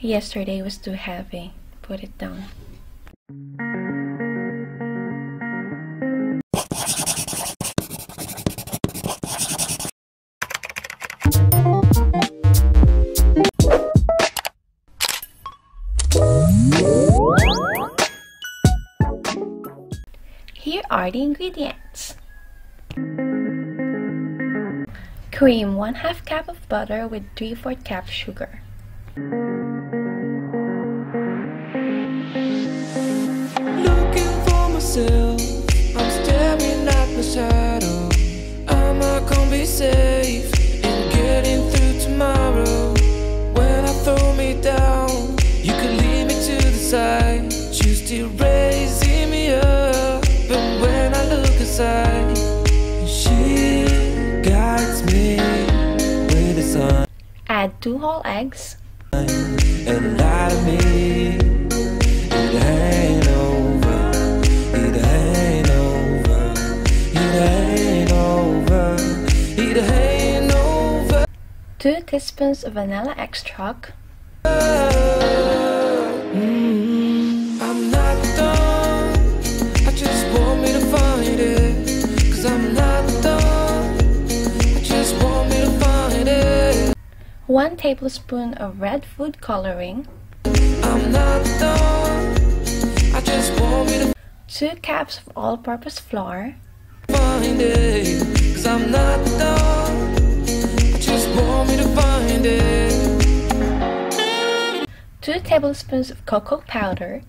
Yesterday was too heavy. Put it down. Here are the ingredients. Cream 1/2 cup of butter with 3/4 cup sugar. Looking for myself, I'm staring at my shadow. Am I gonna be safe in getting through tomorrow? When I throw me down, you could lead me to the side. You still raising me up, but when I look aside, she guides me with the sun. Add 2 whole eggs. And lie to me. It ain't over. It ain't over. It ain't over. It ain't over. 2 teaspoons of vanilla extract. I'm not done. I just want me to find it. 'Cause I'm not done. I just want me to find it. 1 tablespoon of red food coloring. I'm not done. I just want me to 2 cups of all-purpose flour. find it. 'Cause I'm not done. I just want me to find it. 2 tablespoons of cocoa powder.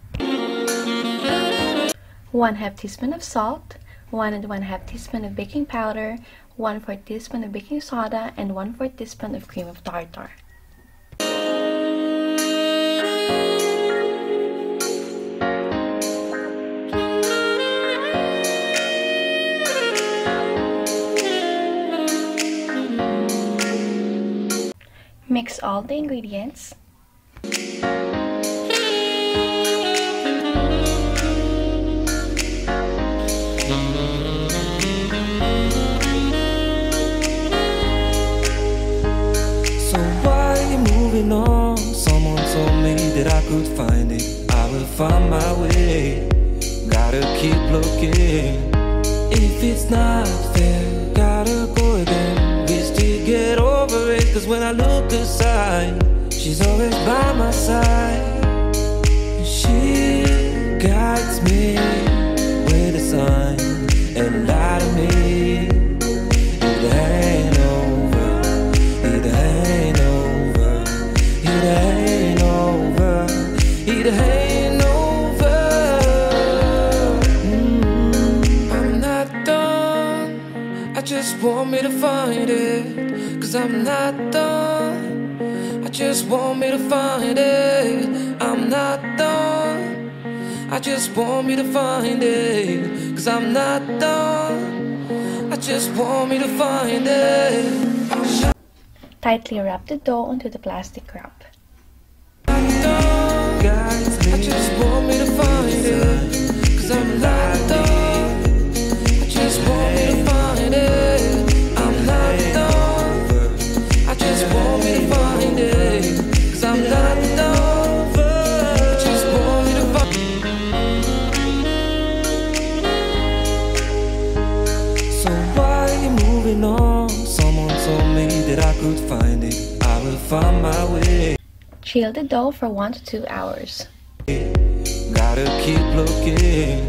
1/2 teaspoon of salt. 1 1/2 teaspoon of baking powder. 1/4 teaspoon of baking soda, and 1/4 teaspoon of cream of tartar. Mix all the ingredients. So why are you moving on? Someone told me that I could find it. I will find my way. Gotta keep looking. If it's not fair, gotta go again. We still get over it. 'Cause when I look aside, she's always by my side. She guides me with a sign and lie to me. It ain't over. It ain't over. It ain't over. It ain't over. I'm not done. I just want me to find it. 'Cause I'm not done. I just want me to find it. I'm not done. I just want me to find it. 'Cause I'm not done. I just want me to find it. Tightly wrap the dough onto the plastic wrap. I just want me to find it. 'Cause I'm not done. I just want me to find it. I'm not done. I just want me to find it. 'Cause I'm not done. I just want me to find it. So why are you moving on? Someone told me that I could find it. I will find my way. Chill the dough for 1 to 2 hours. Gotta keep looking.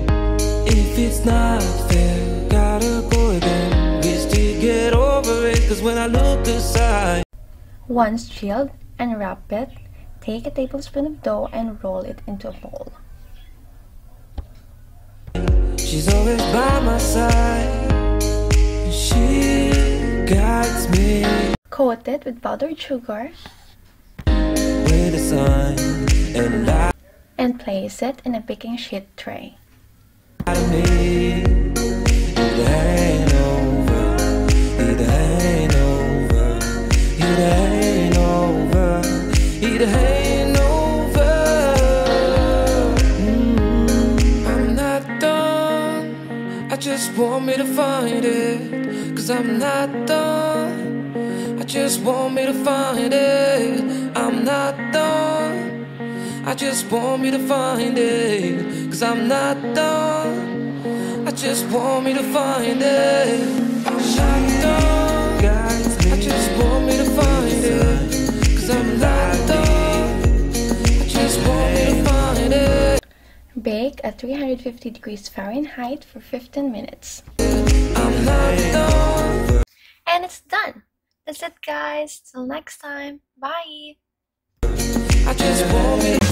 If it's not fair, gotta go again. We still get over it. 'Cause when I look aside, Once chilled and wrap it, take a tablespoon of dough and roll it into a ball. she's always by my side. She guides me Coat it with powdered sugar with a sign and lie and place it in a baking sheet tray. to me. It ain't over. It ain't over. It ain't over. It ain't over. I'm not done. I just want me to find it. 'Cause I'm not done. I just want me to find it. I'm not done. just want me to find it, 'cause I'm not done. I just want me to find it. I'm not done, guys. I just want me to find it, 'cause I'm not done. I just want me to find it. Bake at 350 degrees Fahrenheit for 15 minutes. I'm not done. And it's done. That's it, guys. Till next time. Bye. I just want me to